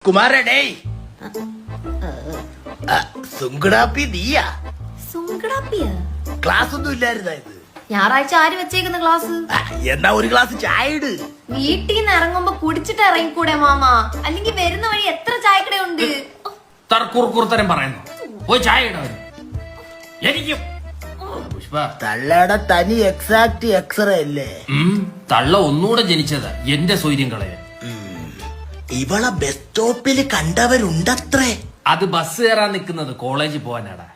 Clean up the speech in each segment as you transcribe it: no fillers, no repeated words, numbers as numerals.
കുമാരടേ സുങ്കടാപ്പി നീയാ? സുങ്കടാപ്പിയാ? ക്ലാസ് ഒന്നും ഇല്ലായിരുന്ന ഇത്? ഞായറാഴ്ച ആര് വെച്ചേക്കുന്ന ക്ലാസ്? എന്നാ ഒരു ഗ്ലാസ് ചായ ഇട്. വീട്ടിൽ നിന്ന് ഇറങ്ങുമ്പോ കുടിച്ചിട്ട് ഇറങ്ങിക്കൂടെ മാമ? അല്ലെങ്കിൽ വരുന്ന വഴി എത്ര ചായക്കടയുണ്ട്? തർക്കുറുത്തരം പറയുന്നു. പോയി ചായ ഇടാൻ എനിക്കും പുഷ്പ. തള്ളയുടെ തനി എക്സാക്ട് എക്സ്റേ അല്ലേ? തള്ള ഒന്നുകൂടെ ജനിച്ചതാ എന്റെ സ്വൈര്യം കളയാൻ. ഇവളെ ബസ് സ്റ്റോപ്പിൽ കണ്ടവരുണ്ടത്രേ. അത് ബസ് കയറാൻ നിക്കുന്നത് കോളേജിൽ പോവാനാടാ.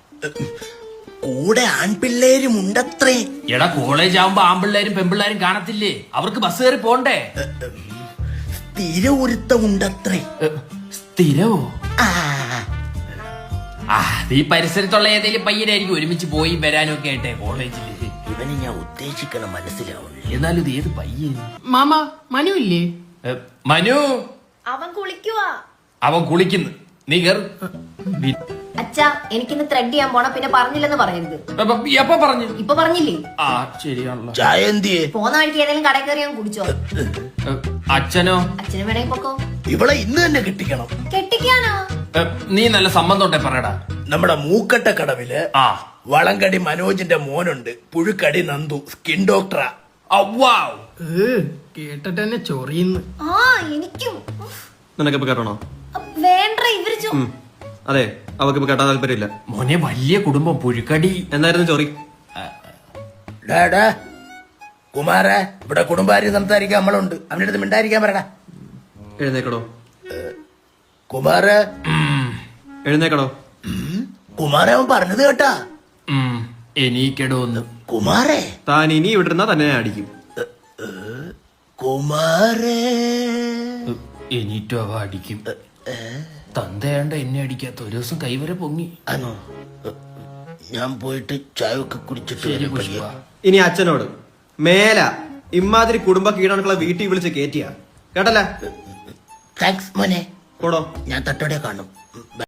കൂടെ ആൺപിള്ളേരും ഉണ്ടത്രേ. എടാ കോളേജ് ആവുമ്പോ ആൺപിള്ളേരും പെൺപിള്ളേരും കാണത്തില്ലേ? അവർക്ക് ബസ് കയറി പോണ്ടേ? സ്ഥിര ഒരുത്തം ഉണ്ടത്രേ. സ്ഥിരവോ? ഈ പരിസരത്തുള്ള ഏതെങ്കിലും പയ്യനായിരിക്കും ഒരുമിച്ച് പോയി വരാനും ഒക്കെ ആയിട്ടെ കോളേജില്. ഇവന് ഞാൻ ഉദ്ദേശിക്കണ മനസ്സിലാവുള്ളൂ. എന്നാലും ഇത് ഏത് പയ്യൻ? മാമ മനു ഇല്ലേ? മനു അവൻ കുളിക്കുവാ. അവൻ കുളിക്കുന്നു. നീ കേറ്. അച്ഛാ എനിക്കിന്ന് ത്രെഡ് ചെയ്യാൻ പോണം, പിന്നെ പറഞ്ഞില്ലെന്ന് പറയരുത്. എപ്പോ പറഞ്ഞു? ഇപ്പൊ പറഞ്ഞില്ലേ? ആ ശരിയാണല്ലോ. ചായ എന്തിയെ? പോന്ന വഴിക്ക് ഏതെങ്കിലും കടയിൽ കയറി ഞാൻ കുടിച്ചോ. അച്ഛനോ? അച്ഛന് വേണമെങ്കിൽ പൊക്കോ. ഇവളെ ഇന്ന് തന്നെ കെട്ടിക്കണം. കെട്ടിക്കാനോ? നീ നല്ല സമ്മതം തൊട്ടെ പറയടാ. നമ്മുടെ മൂക്കട്ട കടവില് ആ വളങ്കടി മനോജിന്റെ മോനുണ്ട്. പുഴുക്കടി നന്ദു, സ്കിൻ ഡോക്ടറാ. കേട്ടിട്ട് തന്നെ ചൊറിയുന്നു. ആ എനിക്കും. നിനക്കിപ്പോ കേട്ടണോ? വേണ്ട ഇവര് അതെ, അവക്കിപ്പോ കേട്ടാൻ താല്പര്യമില്ല. മോനെ വലിയ കുടുംബം പുഴുക്കടി. എന്നായിരുന്നു ചൊറി? കുമാര, ഇവിടെ കുടുംബാരി സംസാരിക്കാൻ നമ്മളുണ്ട്. അവന്റെ അടുത്ത് മിണ്ടായിരിക്കാൻ പറയടാ. എഴുന്നേക്കടോ കുമാര. എഴുന്നേക്കടോ. കുമാര അവൻ പറഞ്ഞത് കേട്ടാ? എനിക്കടോ ഒന്ന്. കുമാരേ, താൻ ഇനി വിട്ടിരുന്നാ തന്നെ ഞാൻ അടിക്കും. കുമാരേ. എനിറ്റോ അവ അടിക്കും. തന്തയാണ്ട എന്നെ അടിക്കാത്ത ഒരു ദിവസം കൈവരെ പൊങ്ങി. ആണോ? ഞാൻ പോയിട്ട് ചായ ഒക്കെ കുടിച്ചിട്ട് ശരി വരാം പയ്യെ. പുഷ്പ. ഇനി അച്ഛനോട് മേല ഇമാതിരി കുടുംബ കീടാണുക്കളെ വീട്ടിൽ വിളിച്ച് കേറ്റിയാ കേട്ടല്ലേ? താങ്ക്സ് മോനെ. കൂടോ. ഞാൻ തട്ടോടെ കാണും.